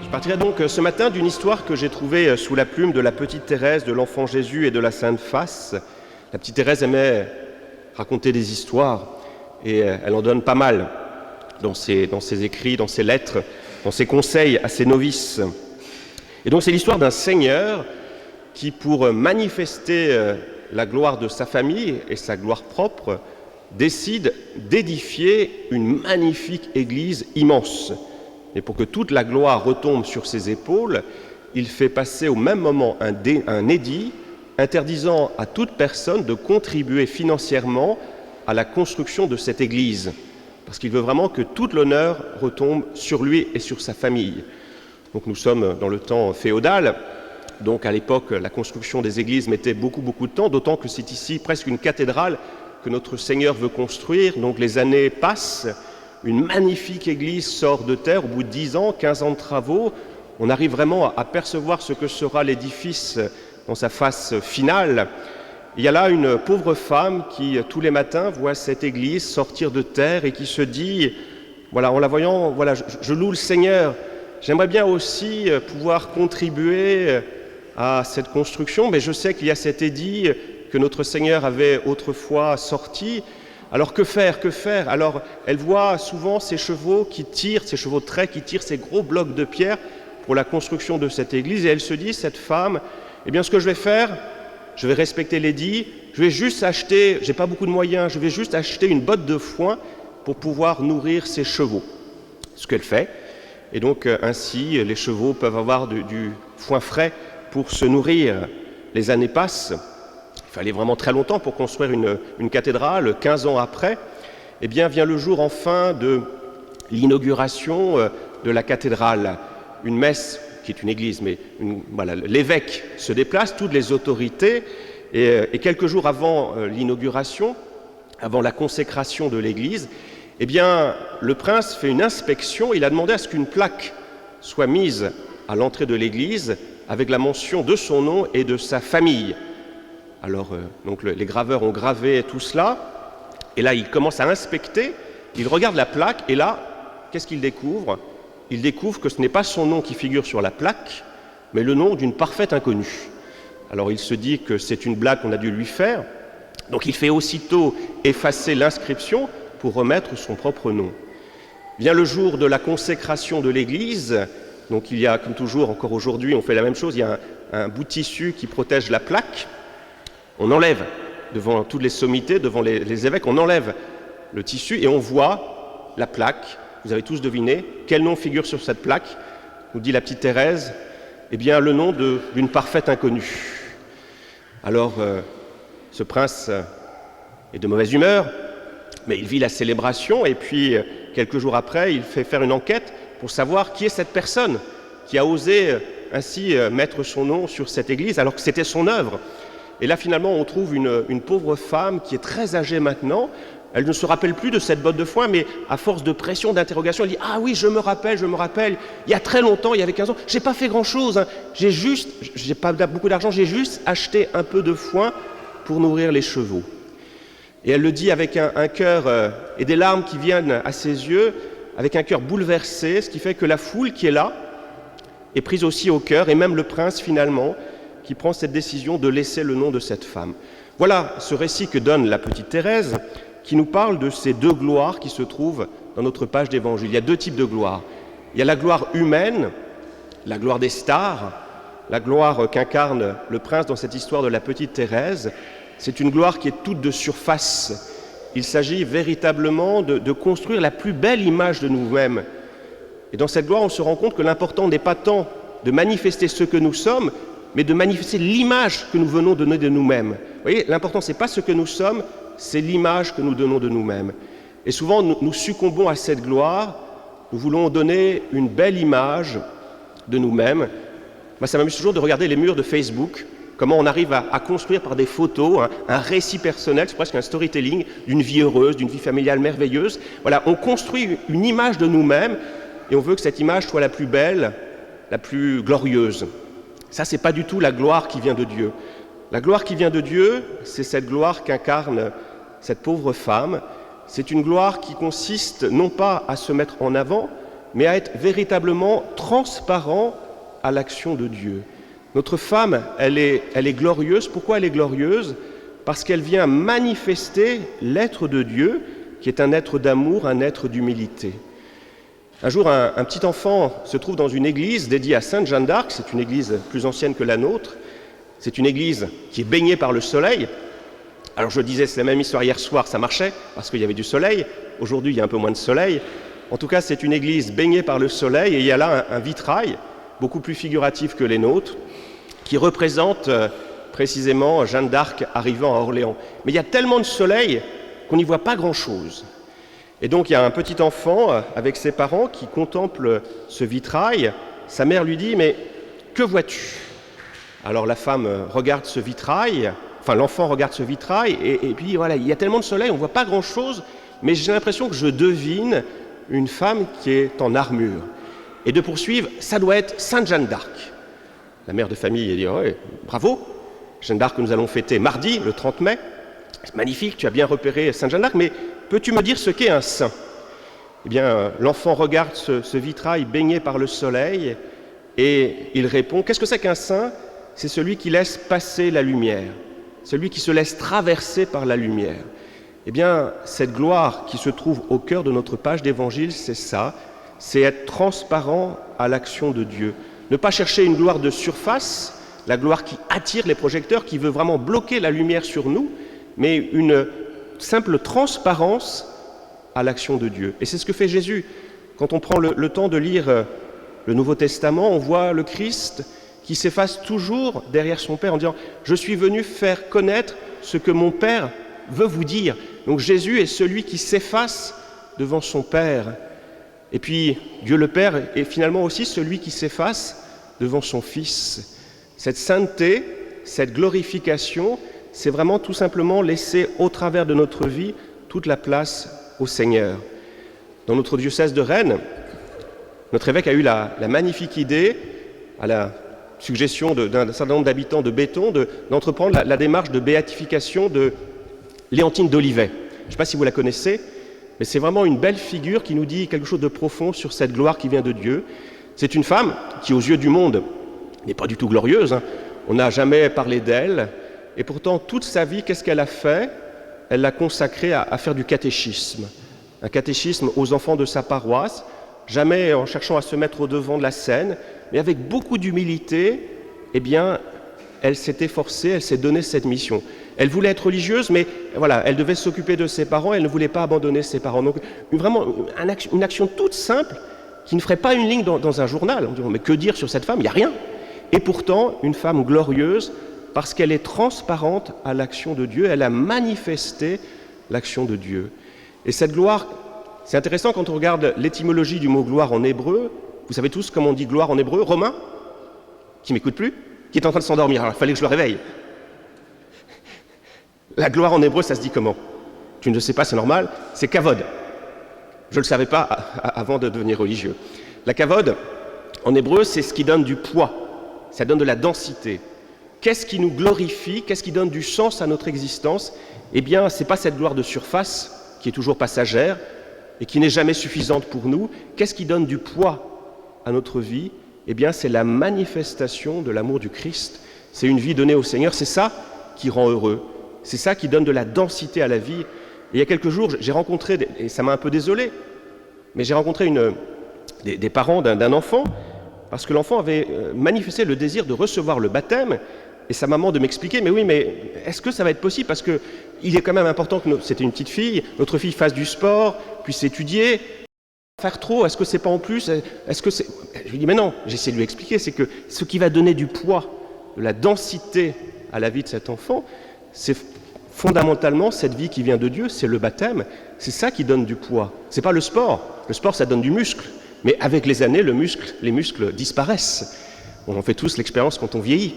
Je partirai donc ce matin d'une histoire que j'ai trouvée sous la plume de la petite Thérèse, de l'enfant Jésus et de la Sainte Face. La petite Thérèse aimait raconter des histoires et elle en donne pas mal dans ses écrits, dans ses lettres, dans ses conseils à ses novices. Et donc c'est l'histoire d'un seigneur qui, pour manifester la gloire de sa famille et sa gloire propre, décide d'édifier une magnifique église immense. Et pour que toute la gloire retombe sur ses épaules, il fait passer au même moment un édit interdisant à toute personne de contribuer financièrement à la construction de cette église, parce qu'il veut vraiment que tout l'honneur retombe sur lui et sur sa famille. Donc nous sommes dans le temps féodal, donc à l'époque la construction des églises mettait beaucoup de temps, d'autant que c'est ici presque une cathédrale que notre Seigneur veut construire. Donc les années passent, une magnifique église sort de terre au bout de 10 ans, 15 ans de travaux. On arrive vraiment à percevoir ce que sera l'édifice dans sa face finale. Il y a là une pauvre femme qui, tous les matins, voit cette église sortir de terre et qui se dit, voilà, en la voyant, voilà, je loue le Seigneur. J'aimerais bien aussi pouvoir contribuer à cette construction, mais je sais qu'il y a cet édit que notre Seigneur avait autrefois sorti. Alors que faire? Alors elle voit souvent ces chevaux qui tirent, ces chevaux de trait qui tirent ces gros blocs de pierre pour la construction de cette église, et elle se dit, cette femme, eh bien ce que je vais faire, je vais respecter l'édit, je vais juste acheter, j'ai pas beaucoup de moyens, je vais juste acheter une botte de foin pour pouvoir nourrir ces chevaux. Ce qu'elle fait, et donc ainsi les chevaux peuvent avoir du foin frais pour se nourrir. Les années passent. Il fallait vraiment très longtemps pour construire une cathédrale. 15 ans après, eh bien, vient le jour enfin de l'inauguration de la cathédrale. Une messe, qui est une église, mais voilà, l'évêque se déplace, toutes les autorités, et quelques jours avant l'inauguration, avant la consécration de l'église, eh bien, le prince fait une inspection. Il a demandé à ce qu'une plaque soit mise à l'entrée de l'église avec la mention de son nom et de sa famille. Alors, donc les graveurs ont gravé tout cela, et là, il commence à inspecter, il regarde la plaque, et là, qu'est-ce qu'il découvre? Il découvre que ce n'est pas son nom qui figure sur la plaque, mais le nom d'une parfaite inconnue. Alors, il se dit que c'est une blague qu'on a dû lui faire, donc il fait aussitôt effacer l'inscription pour remettre son propre nom. Vient le jour de la consécration de l'église, donc il y a, comme toujours, encore aujourd'hui, on fait la même chose, il y a un bout de tissu qui protège la plaque. On enlève, devant toutes les sommités, devant les évêques, on enlève le tissu et on voit la plaque. Vous avez tous deviné quel nom figure sur cette plaque, nous dit la petite Thérèse. Eh bien, le nom d'une parfaite inconnue. Alors, ce prince est de mauvaise humeur, mais il vit la célébration, et puis, quelques jours après, il fait faire une enquête pour savoir qui est cette personne qui a osé ainsi mettre son nom sur cette église, alors que c'était son œuvre. Et là, finalement, on trouve une pauvre femme qui est très âgée maintenant. Elle ne se rappelle plus de cette botte de foin, mais à force de pression, d'interrogation, elle dit « Ah oui, je me rappelle, il y a très longtemps, il y avait 15 ans, j'ai pas fait grand-chose, hein. J'ai pas beaucoup d'argent, j'ai juste acheté un peu de foin pour nourrir les chevaux. » Et elle le dit avec un cœur et des larmes qui viennent à ses yeux, avec un cœur bouleversé, ce qui fait que la foule qui est là est prise aussi au cœur, et même le prince, finalement, qui prend cette décision de laisser le nom de cette femme. Voilà ce récit que donne la petite Thérèse, qui nous parle de ces deux gloires qui se trouvent dans notre page d'évangile. Il y a deux types de gloire. Il y a la gloire humaine, la gloire des stars, la gloire qu'incarne le prince dans cette histoire de la petite Thérèse. C'est une gloire qui est toute de surface. Il s'agit véritablement de construire la plus belle image de nous-mêmes. Et dans cette gloire, on se rend compte que l'important n'est pas tant de manifester ce que nous sommes, mais de manifester l'image que nous venons donner de nous-mêmes. Vous voyez, l'important, ce n'est pas ce que nous sommes, c'est l'image que nous donnons de nous-mêmes. Et souvent, nous succombons à cette gloire, nous voulons donner une belle image de nous-mêmes. Moi, ça m'amuse toujours de regarder les murs de Facebook, comment on arrive à construire par des photos un récit personnel, c'est presque un storytelling d'une vie heureuse, d'une vie familiale merveilleuse. Voilà, on construit une image de nous-mêmes, et on veut que cette image soit la plus belle, la plus glorieuse. Ça, c'est pas du tout la gloire qui vient de Dieu. La gloire qui vient de Dieu, c'est cette gloire qu'incarne cette pauvre femme. C'est une gloire qui consiste non pas à se mettre en avant, mais à être véritablement transparent à l'action de Dieu. Notre femme, elle est glorieuse. Pourquoi elle est glorieuse? Parce qu'elle vient manifester l'être de Dieu, qui est un être d'amour, un être d'humilité. Un jour, un petit enfant se trouve dans une église dédiée à Sainte Jeanne d'Arc. C'est une église plus ancienne que la nôtre. C'est une église qui est baignée par le soleil. Alors je disais, c'est la même histoire hier soir, ça marchait, parce qu'il y avait du soleil. Aujourd'hui, il y a un peu moins de soleil. En tout cas, c'est une église baignée par le soleil, et il y a là un vitrail, beaucoup plus figuratif que les nôtres, qui représente précisément Jeanne d'Arc arrivant à Orléans. Mais il y a tellement de soleil qu'on n'y voit pas grand-chose. Et donc il y a un petit enfant avec ses parents qui contemple ce vitrail. Sa mère lui dit « Mais que vois-tu » Alors la femme regarde ce vitrail, enfin l'enfant regarde ce vitrail, et puis voilà, il y a tellement de soleil, on ne voit pas grand-chose, mais j'ai l'impression que je devine une femme qui est en armure. Et de poursuivre, ça doit être Sainte Jeanne d'Arc. La mère de famille dit oh, « Bravo, Jeanne d'Arc que nous allons fêter mardi, le 30 mai. C'est magnifique, tu as bien repéré Sainte Jeanne d'Arc, mais peux-tu me dire ce qu'est un saint ?» Eh bien, l'enfant regarde ce vitrail baigné par le soleil et il répond « Qu'est-ce que c'est qu'un saint ? C'est celui qui laisse passer la lumière, celui qui se laisse traverser par la lumière. » Eh bien, cette gloire qui se trouve au cœur de notre page d'évangile, c'est ça, c'est être transparent à l'action de Dieu. Ne pas chercher une gloire de surface, la gloire qui attire les projecteurs, qui veut vraiment bloquer la lumière sur nous, mais une simple transparence à l'action de Dieu. Et c'est ce que fait Jésus. Quand on prend le temps de lire le Nouveau Testament, on voit le Christ qui s'efface toujours derrière son Père en disant « Je suis venu faire connaître ce que mon Père veut vous dire. » Donc Jésus est celui qui s'efface devant son Père. Et puis Dieu le Père est finalement aussi celui qui s'efface devant son Fils. Cette sainteté, cette glorification, c'est vraiment tout simplement laisser au travers de notre vie toute la place au Seigneur. Dans notre diocèse de Rennes, notre évêque a eu la magnifique idée, à la suggestion d'un certain nombre d'habitants de Béton, d'entreprendre la démarche de béatification de Léontine d'Olivet. Je ne sais pas si vous la connaissez, mais c'est vraiment une belle figure qui nous dit quelque chose de profond sur cette gloire qui vient de Dieu. C'est une femme qui, aux yeux du monde, n'est pas du tout glorieuse. Hein. On n'a jamais parlé d'elle. Et pourtant, toute sa vie, qu'est-ce qu'elle a fait? Elle l'a consacrée à faire du catéchisme. Un catéchisme aux enfants de sa paroisse, jamais en cherchant à se mettre au devant de la scène, mais avec beaucoup d'humilité, eh bien, elle s'est efforcée, elle s'est donnée cette mission. Elle voulait être religieuse, mais voilà, elle devait s'occuper de ses parents, elle ne voulait pas abandonner ses parents. Donc, vraiment, une action toute simple, qui ne ferait pas une ligne dans un journal. On dirait, mais que dire sur cette femme? Il n'y a rien. Et pourtant, une femme glorieuse, parce qu'elle est transparente à l'action de Dieu, elle a manifesté l'action de Dieu. Et cette gloire, c'est intéressant quand on regarde l'étymologie du mot gloire en hébreu. Vous savez tous comment on dit gloire en hébreu? Romain? Qui m'écoute plus? Qui est en train de s'endormir? Alors il fallait que je le réveille. La gloire en hébreu, ça se dit comment? Tu ne le sais pas, c'est normal. C'est kavod. Je ne le savais pas avant de devenir religieux. La kavod, en hébreu, c'est ce qui donne du poids. Ça donne de la densité. Qu'est-ce qui nous glorifie? Qu'est-ce qui donne du sens à notre existence? Eh bien, ce n'est pas cette gloire de surface qui est toujours passagère et qui n'est jamais suffisante pour nous. Qu'est-ce qui donne du poids à notre vie? Eh bien, c'est la manifestation de l'amour du Christ. C'est une vie donnée au Seigneur. C'est ça qui rend heureux. C'est ça qui donne de la densité à la vie. Et il y a quelques jours, j'ai rencontré, et ça m'a un peu désolé, mais j'ai rencontré des parents d'un enfant, parce que l'enfant avait manifesté le désir de recevoir le baptême, et sa maman de m'expliquer, mais oui, mais est-ce que ça va être possible? Parce qu'il est quand même important que c'était une petite fille, notre fille fasse du sport, puisse étudier. Faire trop, est-ce que c'est pas en plus? Est-ce que c'est... Je lui dis, mais non, j'essaie de lui expliquer, c'est que ce qui va donner du poids, de la densité à la vie de cet enfant, c'est fondamentalement cette vie qui vient de Dieu, c'est le baptême, c'est ça qui donne du poids. C'est pas le sport. Le sport, ça donne du muscle. Mais avec les années, les muscles disparaissent. On en fait tous l'expérience quand on vieillit.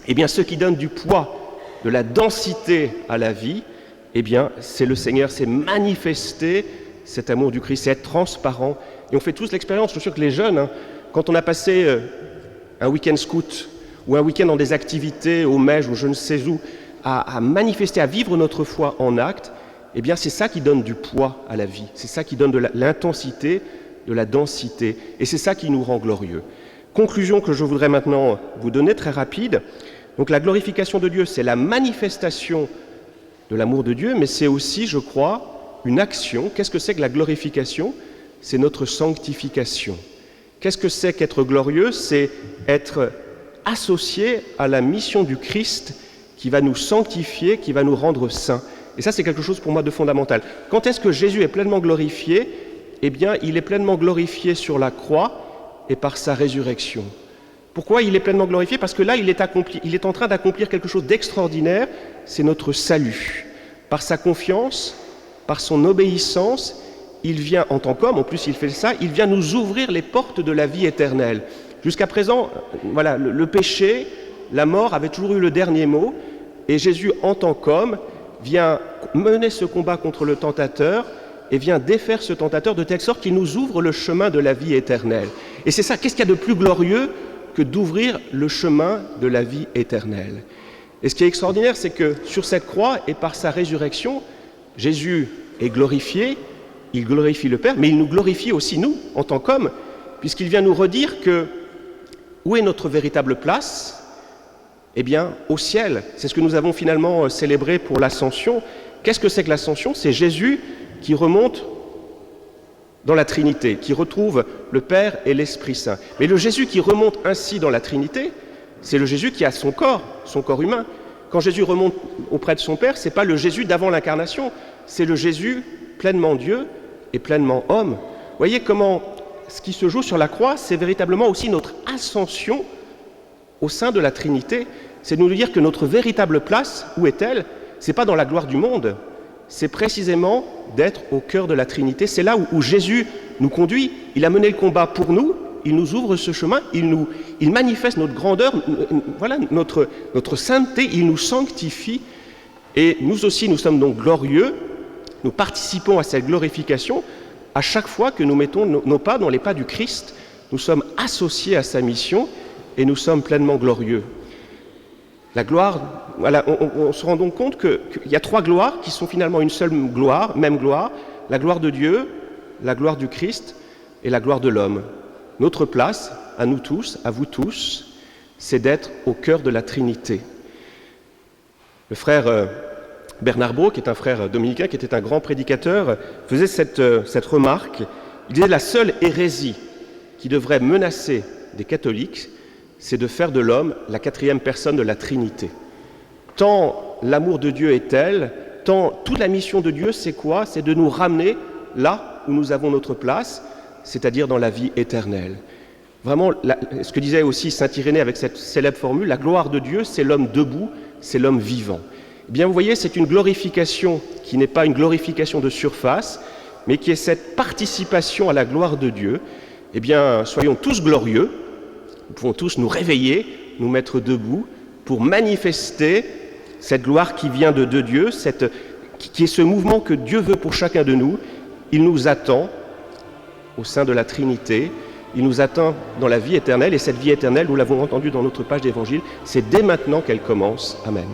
Eh bien, ce qui donne du poids, de la densité à la vie, eh bien, c'est le Seigneur, c'est manifester cet amour du Christ, c'est être transparent. Et on fait tous l'expérience, je suis sûr que les jeunes, hein, quand on a passé un week-end scout ou un week-end dans des activités au Mège ou je ne sais où, à manifester, à vivre notre foi en acte, eh bien c'est ça qui donne du poids à la vie, c'est ça qui donne de l'intensité de la densité. Et c'est ça qui nous rend glorieux. Conclusion que je voudrais maintenant vous donner, très rapide. Donc la glorification de Dieu, c'est la manifestation de l'amour de Dieu, mais c'est aussi, je crois, une action. Qu'est-ce que c'est que la glorification? C'est notre sanctification. Qu'est-ce que c'est qu'être glorieux? C'est être associé à la mission du Christ qui va nous sanctifier, qui va nous rendre saints. Et ça, c'est quelque chose pour moi de fondamental. Quand est-ce que Jésus est pleinement glorifié? Eh bien, il est pleinement glorifié sur la croix et par sa résurrection. Pourquoi il est pleinement glorifié? Parce que là, il est en train d'accomplir quelque chose d'extraordinaire, c'est notre salut. Par sa confiance, par son obéissance, il vient en tant qu'homme, en plus il fait ça, il vient nous ouvrir les portes de la vie éternelle. Jusqu'à présent, voilà, le péché, la mort avait toujours eu le dernier mot, et Jésus, en tant qu'homme, vient mener ce combat contre le tentateur et vient défaire ce tentateur de telle sorte qu'il nous ouvre le chemin de la vie éternelle. Et c'est ça, qu'est-ce qu'il y a de plus glorieux que d'ouvrir le chemin de la vie éternelle? Et ce qui est extraordinaire, c'est que sur cette croix et par sa résurrection, Jésus est glorifié, il glorifie le Père, mais il nous glorifie aussi nous, en tant qu'hommes, puisqu'il vient nous redire que où est notre véritable place? Eh bien, au ciel. C'est ce que nous avons finalement célébré pour l'Ascension. Qu'est-ce que c'est que l'Ascension? C'est Jésus qui remonte dans la Trinité, qui retrouve le Père et l'Esprit Saint. Mais le Jésus qui remonte ainsi dans la Trinité, c'est le Jésus qui a son corps humain. Quand Jésus remonte auprès de son Père, ce n'est pas le Jésus d'avant l'incarnation, c'est le Jésus pleinement Dieu et pleinement homme. Vous voyez comment ce qui se joue sur la croix, c'est véritablement aussi notre ascension au sein de la Trinité. C'est de nous dire que notre véritable place, où est-elle? Ce n'est pas dans la gloire du monde, c'est précisément d'être au cœur de la Trinité. C'est là où Jésus nous conduit. Il a mené le combat pour nous, il nous ouvre ce chemin, il manifeste notre grandeur, voilà, notre sainteté, il nous sanctifie. Et nous aussi, nous sommes donc glorieux, nous participons à cette glorification à chaque fois que nous mettons nos pas dans les pas du Christ. Nous sommes associés à sa mission et nous sommes pleinement glorieux. La gloire, voilà, on se rend donc compte qu'il y a trois gloires qui sont finalement une seule gloire, même gloire, la gloire de Dieu, la gloire du Christ et la gloire de l'homme. Notre place, à nous tous, à vous tous, c'est d'être au cœur de la Trinité. Le frère Bernard Brault, qui est un frère dominicain, qui était un grand prédicateur, faisait cette remarque. Il disait: la seule hérésie qui devrait menacer des catholiques, c'est de faire de l'homme la quatrième personne de la Trinité. Tant l'amour de Dieu est tel, tant toute la mission de Dieu, c'est quoi? C'est de nous ramener là où nous avons notre place, c'est-à-dire dans la vie éternelle. Vraiment, ce que disait aussi saint Irénée avec cette célèbre formule, la gloire de Dieu, c'est l'homme debout, c'est l'homme vivant. Eh bien, vous voyez, c'est une glorification qui n'est pas une glorification de surface, mais qui est cette participation à la gloire de Dieu. Eh bien, soyons tous glorieux, nous pouvons tous nous réveiller, nous mettre debout pour manifester cette gloire qui vient de Dieu, qui est ce mouvement que Dieu veut pour chacun de nous. Il nous attend au sein de la Trinité, il nous attend dans la vie éternelle, et cette vie éternelle, nous l'avons entendu dans notre page d'évangile, c'est dès maintenant qu'elle commence. Amen.